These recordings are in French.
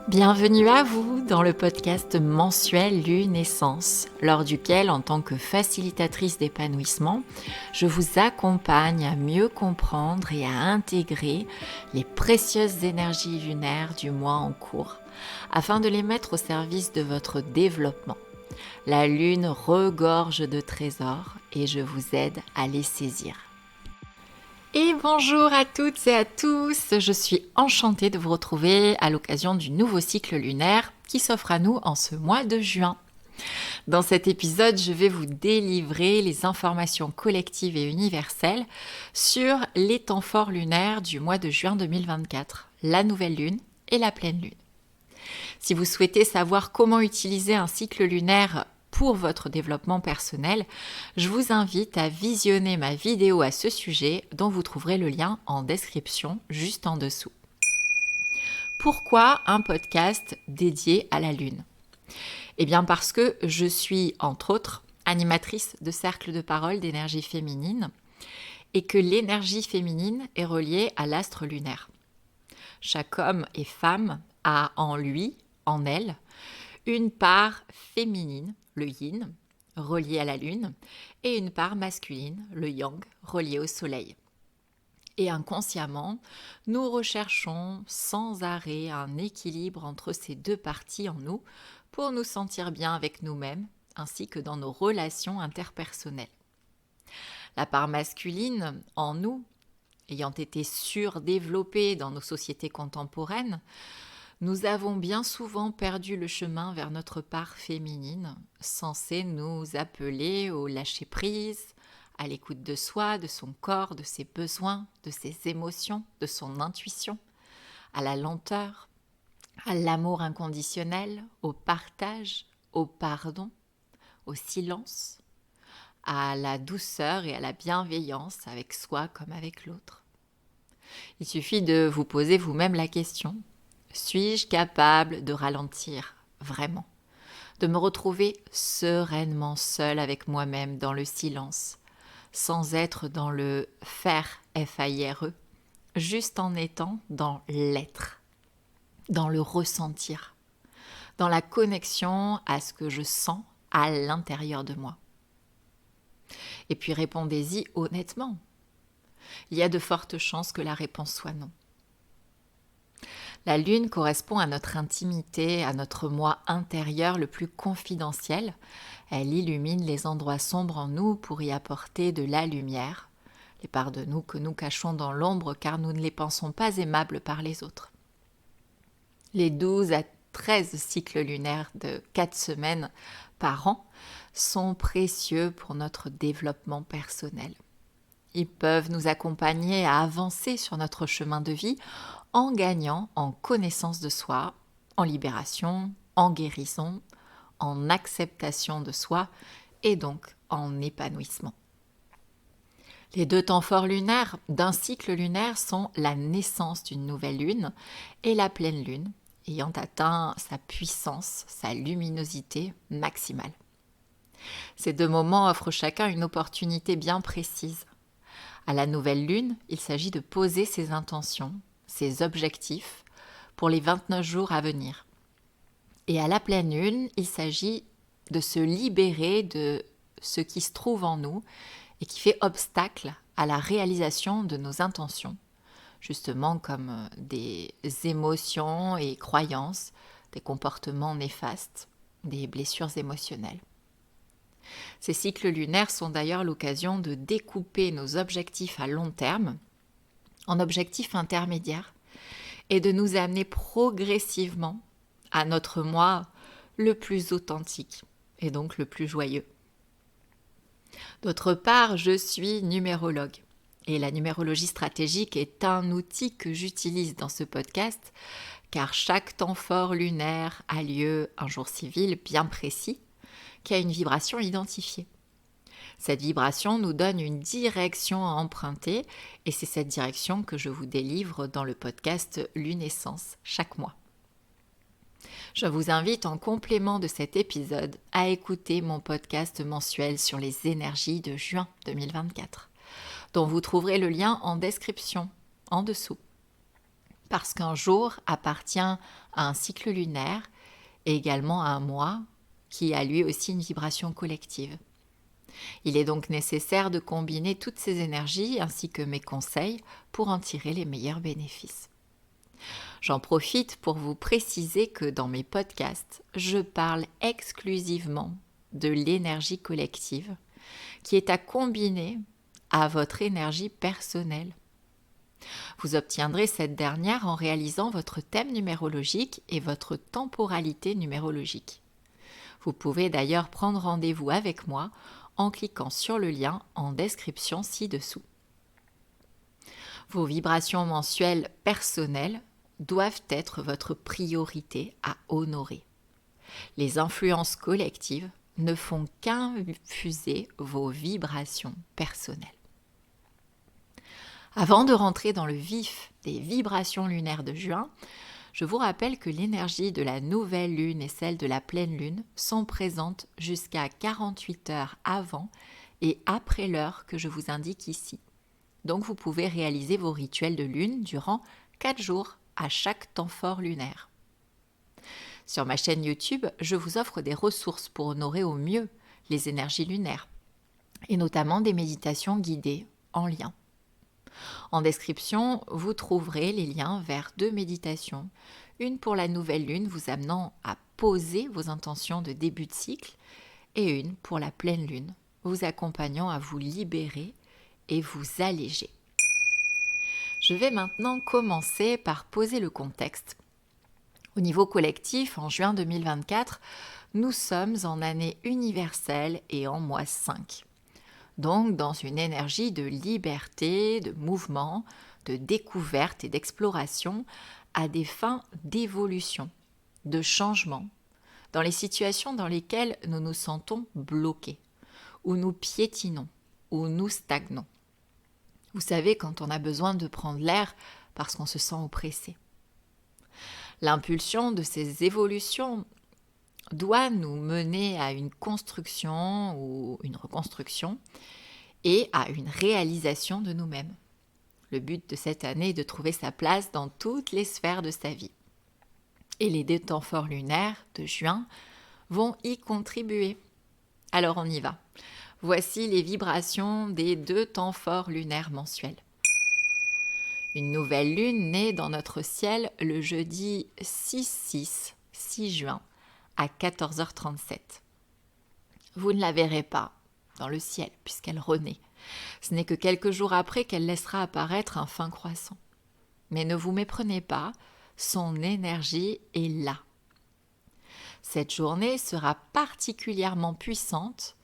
Bienvenue à vous dans le podcast mensuel Lunaissance, lors duquel, en tant que facilitatrice d'épanouissement, je vous accompagne à mieux comprendre et à intégrer les précieuses énergies lunaires du mois en cours, afin de les mettre au service de votre développement. La lune regorge de trésors et je vous aide à les saisir. Et bonjour à toutes et à tous, je suis enchantée de vous retrouver à l'occasion du nouveau cycle lunaire qui s'offre à nous en ce mois de juin. Dans cet épisode, je vais vous délivrer les informations collectives et universelles sur les temps forts lunaires du mois de juin 2024, la nouvelle lune et la pleine lune. Si vous souhaitez savoir comment utiliser un cycle lunaire pour votre développement personnel, je vous invite à visionner ma vidéo à ce sujet dont vous trouverez le lien en description juste en dessous. Pourquoi un podcast dédié à la Lune ? Eh bien parce que je suis, entre autres, animatrice de cercles de parole d'énergie féminine et que l'énergie féminine est reliée à l'astre lunaire. Chaque homme et femme a en lui, en elle, une part féminine, le yin, relié à la lune, et une part masculine, le yang, relié au soleil. Et inconsciemment, nous recherchons sans arrêt un équilibre entre ces deux parties en nous pour nous sentir bien avec nous-mêmes, ainsi que dans nos relations interpersonnelles. La part masculine en nous, ayant été surdéveloppée dans nos sociétés contemporaines, nous avons bien souvent perdu le chemin vers notre part féminine, censée nous appeler au lâcher-prise, à l'écoute de soi, de son corps, de ses besoins, de ses émotions, de son intuition, à la lenteur, à l'amour inconditionnel, au partage, au pardon, au silence, à la douceur et à la bienveillance avec soi comme avec l'autre. Il suffit de vous poser vous-même la question: suis-je capable de ralentir, vraiment, de me retrouver sereinement seule avec moi-même dans le silence, sans être dans le faire, F-A-I-R-E, juste en étant dans l'être, dans le ressentir, dans la connexion à ce que je sens à l'intérieur de moi. Et puis répondez-y honnêtement. Il y a de fortes chances que la réponse soit non. La lune correspond à notre intimité, à notre moi intérieur le plus confidentiel. Elle illumine les endroits sombres en nous pour y apporter de la lumière, les parts de nous que nous cachons dans l'ombre car nous ne les pensons pas aimables par les autres. Les 12 à 13 cycles lunaires de 4 semaines par an sont précieux pour notre développement personnel. Ils peuvent nous accompagner à avancer sur notre chemin de vie en gagnant en connaissance de soi, en libération, en guérison, en acceptation de soi et donc en épanouissement. Les 2 temps forts lunaires d'un cycle lunaire sont la naissance d'une nouvelle lune et la pleine lune, ayant atteint sa puissance, sa luminosité maximale. Ces 2 moments offrent chacun une opportunité bien précise. À la nouvelle lune, il s'agit de poser ses intentions, ses objectifs pour les 29 jours à venir. Et à la pleine lune, il s'agit de se libérer de ce qui se trouve en nous et qui fait obstacle à la réalisation de nos intentions, justement comme des émotions et croyances, des comportements néfastes, des blessures émotionnelles. Ces cycles lunaires sont d'ailleurs l'occasion de découper nos objectifs à long terme en objectifs intermédiaires et de nous amener progressivement à notre moi le plus authentique et donc le plus joyeux. D'autre part, je suis numérologue et la numérologie stratégique est un outil que j'utilise dans ce podcast car chaque temps fort lunaire a lieu un jour civil bien précis qui a une vibration identifiée. Cette vibration nous donne une direction à emprunter et c'est cette direction que je vous délivre dans le podcast Lunaissance chaque mois. Je vous invite en complément de cet épisode à écouter mon podcast mensuel sur les énergies de juin 2024, dont vous trouverez le lien en description en dessous. parce qu'un jour appartient à un cycle lunaire et également à un mois qui a lui aussi une vibration collective. Il est donc nécessaire de combiner toutes ces énergies ainsi que mes conseils pour en tirer les meilleurs bénéfices. J'en profite pour vous préciser que dans mes podcasts, je parle exclusivement de l'énergie collective qui est à combiner à votre énergie personnelle. Vous obtiendrez cette dernière en réalisant votre thème numérologique et votre temporalité numérologique. Vous pouvez d'ailleurs prendre rendez-vous avec moi en cliquant sur le lien en description ci-dessous. Vos vibrations mensuelles personnelles doivent être votre priorité à honorer. Les influences collectives ne font qu'infuser vos vibrations personnelles. Avant de rentrer dans le vif des vibrations lunaires de juin, je vous rappelle que l'énergie de la nouvelle lune et celle de la pleine lune sont présentes jusqu'à 48 heures avant et après l'heure que je vous indique ici. Donc vous pouvez réaliser vos rituels de lune durant 4 jours à chaque temps fort lunaire. Sur ma chaîne YouTube, je vous offre des ressources pour honorer au mieux les énergies lunaires et notamment des méditations guidées en lien. En description, vous trouverez les liens vers 2 méditations, une pour la nouvelle lune vous amenant à poser vos intentions de début de cycle et une pour la pleine lune vous accompagnant à vous libérer et vous alléger. Je vais maintenant commencer par poser le contexte. Au niveau collectif, en juin 2024, nous sommes en année universelle et en mois 5. Donc dans une énergie de liberté, de mouvement, de découverte et d'exploration à des fins d'évolution, de changement, dans les situations dans lesquelles nous nous sentons bloqués, où nous piétinons, où nous stagnons. Vous savez, quand on a besoin de prendre l'air parce qu'on se sent oppressé. L'impulsion de ces évolutions doit nous mener à une construction ou une reconstruction et à une réalisation de nous-mêmes. Le but de cette année est de trouver sa place dans toutes les sphères de sa vie. Et les 2 temps forts lunaires de juin vont y contribuer. Alors on y va. Voici les vibrations des 2 temps forts lunaires mensuels. Une nouvelle lune naît dans notre ciel le jeudi 6 juin à 14h37. Vous ne la verrez pas dans le ciel puisqu'elle renaît. Ce n'est que quelques jours après qu'elle laissera apparaître un fin croissant. Mais ne vous méprenez pas, son énergie est là. Cette journée sera particulièrement puissante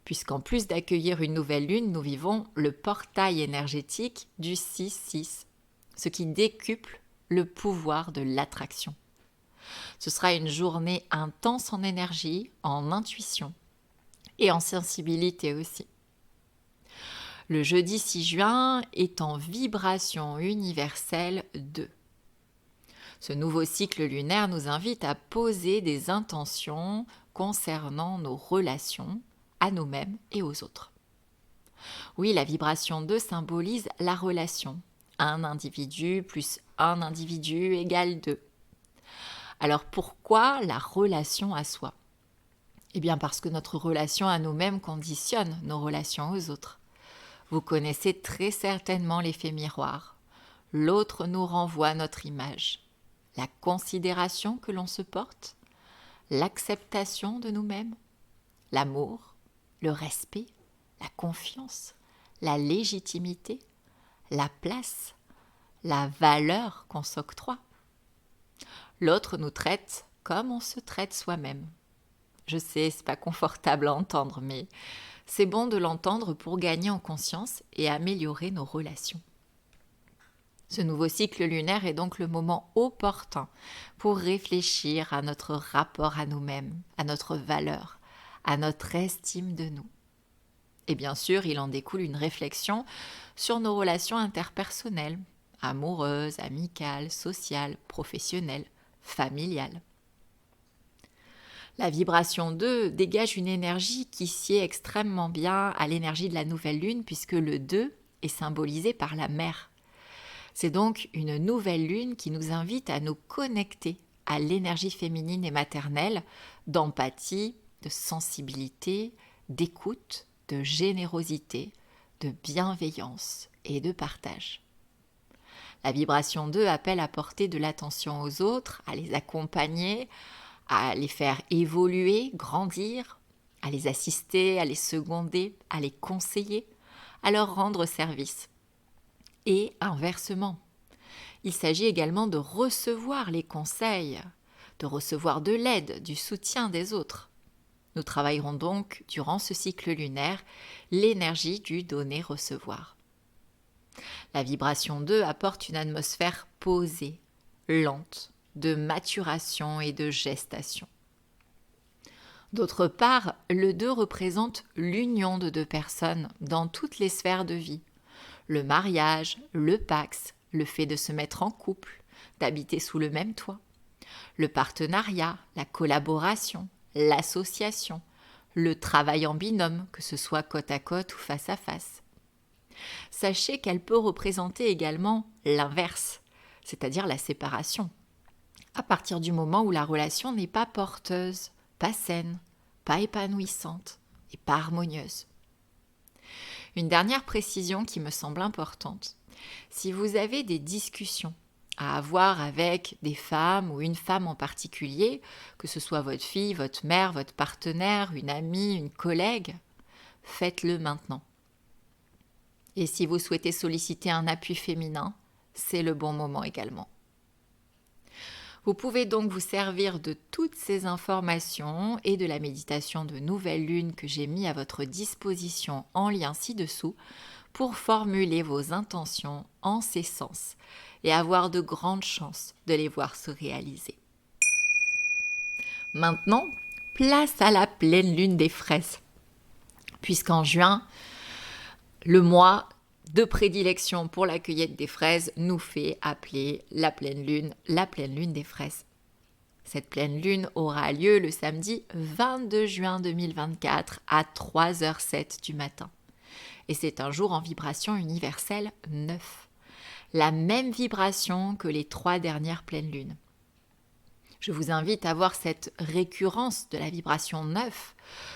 puisqu'en plus d'accueillir une nouvelle lune, nous vivons le portail énergétique du 6-6, ce qui décuple le pouvoir de l'attraction. Ce sera une journée intense en énergie, en intuition et en sensibilité aussi. Le jeudi 6 juin est en vibration universelle 2. Ce nouveau cycle lunaire nous invite à poser des intentions concernant nos relations à nous-mêmes et aux autres. Oui, la vibration 2 symbolise la relation. Un individu plus un individu égale 2. Alors pourquoi la relation à soi ? Eh bien parce que notre relation à nous-mêmes conditionne nos relations aux autres. Vous connaissez très certainement l'effet miroir. L'autre nous renvoie notre image. La considération que l'on se porte, l'acceptation de nous-mêmes, l'amour, le respect, la confiance, la légitimité, la place, la valeur qu'on s'octroie. L'autre nous traite comme on se traite soi-même. Je sais, c'est pas confortable à entendre, mais c'est bon de l'entendre pour gagner en conscience et améliorer nos relations. Ce nouveau cycle lunaire est donc le moment opportun pour réfléchir à notre rapport à nous-mêmes, à notre valeur, à notre estime de nous. Et bien sûr, il en découle une réflexion sur nos relations interpersonnelles, amoureuses, amicales, sociales, professionnelles, familiales. La vibration 2 dégage une énergie qui sied extrêmement bien à l'énergie de la nouvelle lune puisque le 2 est symbolisé par la mer. C'est donc une nouvelle lune qui nous invite à nous connecter à l'énergie féminine et maternelle, d'empathie, de sensibilité, d'écoute, de générosité, de bienveillance et de partage. La vibration 2 appelle à porter de l'attention aux autres, à les accompagner, à les faire évoluer, grandir, à les assister, à les seconder, à les conseiller, à leur rendre service. Et inversement, il s'agit également de recevoir les conseils, de recevoir de l'aide, du soutien des autres. Nous travaillerons donc, durant ce cycle lunaire, l'énergie du donner-recevoir. La vibration 2 apporte une atmosphère posée, lente, de maturation et de gestation. D'autre part, le 2 représente l'union de deux personnes dans toutes les sphères de vie. Le mariage, le pax, le fait de se mettre en couple, d'habiter sous le même toit. Le partenariat, la collaboration, l'association, le travail en binôme, que ce soit côte à côte ou face à face. Sachez qu'elle peut représenter également l'inverse, c'est-à-dire la séparation. À partir du moment où la relation n'est pas porteuse, pas saine, pas épanouissante et pas harmonieuse. Une dernière précision qui me semble importante. Si vous avez des discussions à avoir avec des femmes ou une femme en particulier, que ce soit votre fille, votre mère, votre partenaire, une amie, une collègue, faites-le maintenant. Et si vous souhaitez solliciter un appui féminin, c'est le bon moment également. Vous pouvez donc vous servir de toutes ces informations et de la méditation de nouvelle lune que j'ai mis à votre disposition en lien ci-dessous pour formuler vos intentions en ces sens et avoir de grandes chances de les voir se réaliser. Maintenant, place à la pleine lune des fraises, puisqu'en juin, le mois de prédilection pour la cueillette des fraises nous fait appeler la pleine lune des fraises. Cette pleine lune aura lieu le samedi 22 juin 2024 à 3h07 du matin. Et c'est un jour en vibration universelle 9. La même vibration que les 3 dernières pleines lunes. Je vous invite à voir cette récurrence de la vibration 9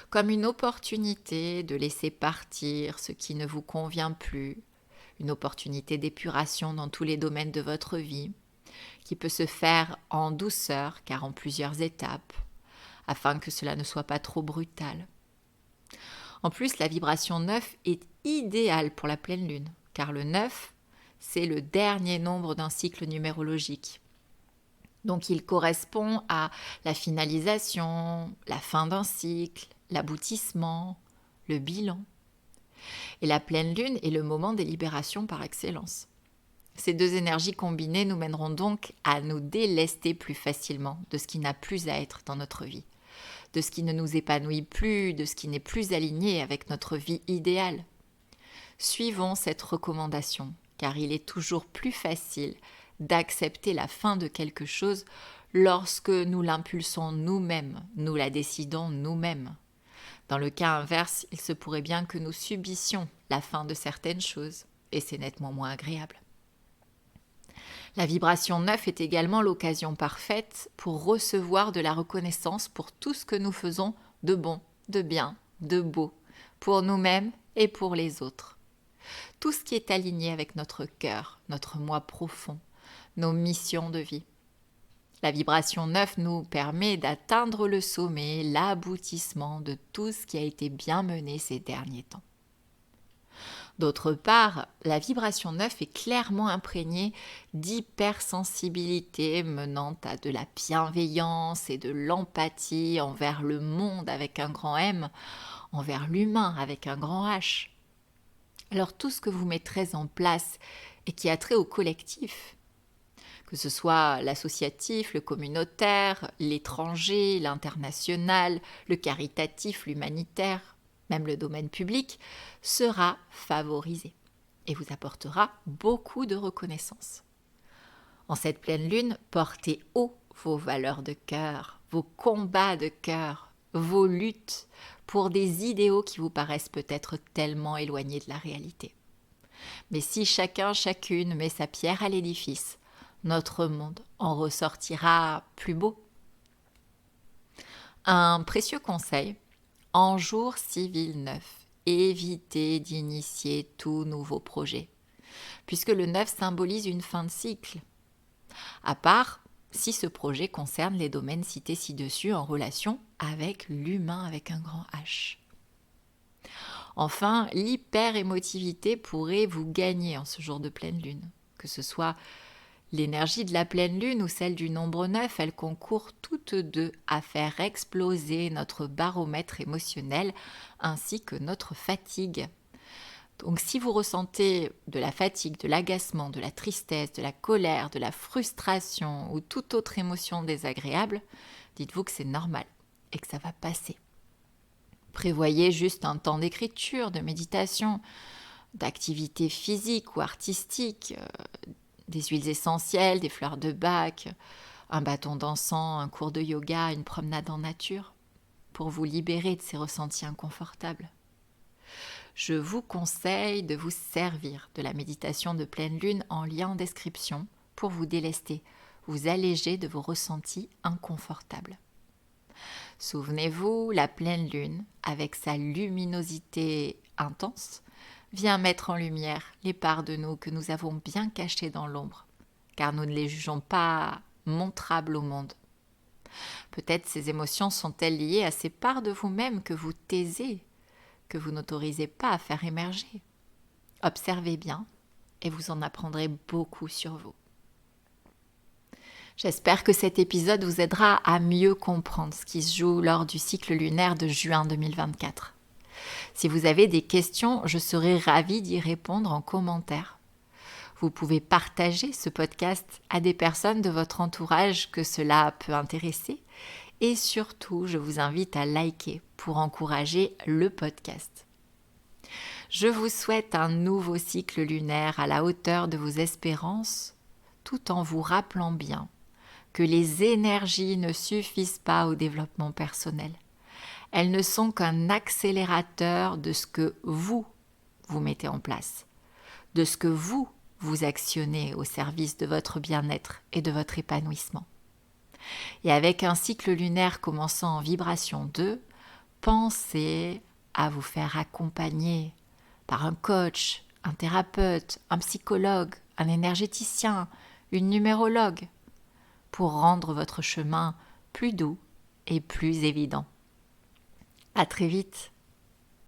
comme une opportunité de laisser partir ce qui ne vous convient plus, une opportunité d'épuration dans tous les domaines de votre vie, qui peut se faire en douceur, car en plusieurs étapes, afin que cela ne soit pas trop brutal. En plus, la vibration 9 est idéale pour la pleine lune, car le 9, c'est le dernier nombre d'un cycle numérologique. Donc il correspond à la finalisation, la fin d'un cycle, l'aboutissement, le bilan. Et la pleine lune est le moment des libérations par excellence. Ces deux énergies combinées nous mèneront donc à nous délester plus facilement de ce qui n'a plus à être dans notre vie, de ce qui ne nous épanouit plus, de ce qui n'est plus aligné avec notre vie idéale. Suivons cette recommandation, car il est toujours plus facile d'accepter la fin de quelque chose lorsque nous l'impulsons nous-mêmes, nous la décidons nous-mêmes. Dans le cas inverse, il se pourrait bien que nous subissions la fin de certaines choses, et c'est nettement moins agréable. La vibration 9 est également l'occasion parfaite pour recevoir de la reconnaissance pour tout ce que nous faisons de bon, de bien, de beau, pour nous-mêmes et pour les autres. Tout ce qui est aligné avec notre cœur, notre moi profond, nos missions de vie. La vibration 9 nous permet d'atteindre le sommet, l'aboutissement de tout ce qui a été bien mené ces derniers temps. D'autre part, la vibration 9 est clairement imprégnée d'hypersensibilité menant à de la bienveillance et de l'empathie envers le monde avec un grand M, envers l'humain avec un grand H. Alors tout ce que vous mettrez en place et qui a trait au collectif, que ce soit l'associatif, le communautaire, l'étranger, l'international, le caritatif, l'humanitaire, même le domaine public, sera favorisé et vous apportera beaucoup de reconnaissance. En cette pleine lune, portez haut vos valeurs de cœur, vos combats de cœur, vos luttes pour des idéaux qui vous paraissent peut-être tellement éloignés de la réalité. Mais si chacun, chacune met sa pierre à l'édifice, notre monde en ressortira plus beau. Un précieux conseil, en jour civil neuf, évitez d'initier tout nouveau projet, puisque le neuf symbolise une fin de cycle, à part si ce projet concerne les domaines cités ci-dessus en relation avec l'humain avec un grand H. Enfin, l'hyper-émotivité pourrait vous gagner en ce jour de pleine lune, que ce soit l'énergie de la pleine lune ou celle du nombre 9, elles concourent toutes deux à faire exploser notre baromètre émotionnel ainsi que notre fatigue. Donc si vous ressentez de la fatigue, de l'agacement, de la tristesse, de la colère, de la frustration ou toute autre émotion désagréable, dites-vous que c'est normal et que ça va passer. Prévoyez juste un temps d'écriture, de méditation, d'activité physique ou artistique, des huiles essentielles, des fleurs de bac, un bâton d'encens, un cours de yoga, une promenade en nature, pour vous libérer de ces ressentis inconfortables. Je vous conseille de vous servir de la méditation de pleine lune en lien en description pour vous délester, vous alléger de vos ressentis inconfortables. Souvenez-vous, la pleine lune, avec sa luminosité intense, vient mettre en lumière les parts de nous que nous avons bien cachées dans l'ombre, car nous ne les jugeons pas montrables au monde. Peut-être ces émotions sont-elles liées à ces parts de vous-même que vous taisez, que vous n'autorisez pas à faire émerger. Observez bien et vous en apprendrez beaucoup sur vous. J'espère que cet épisode vous aidera à mieux comprendre ce qui se joue lors du cycle lunaire de juin 2024. Si vous avez des questions, je serai ravie d'y répondre en commentaire. Vous pouvez partager ce podcast à des personnes de votre entourage que cela peut intéresser. Et surtout, je vous invite à liker pour encourager le podcast. Je vous souhaite un nouveau cycle lunaire à la hauteur de vos espérances, tout en vous rappelant bien que les énergies ne suffisent pas au développement personnel. Elles ne sont qu'un accélérateur de ce que vous mettez en place, de ce que vous actionnez au service de votre bien-être et de votre épanouissement. Et avec un cycle lunaire commençant en vibration 2, pensez à vous faire accompagner par un coach, un thérapeute, un psychologue, un énergéticien, une numérologue, pour rendre votre chemin plus doux et plus évident. À très vite.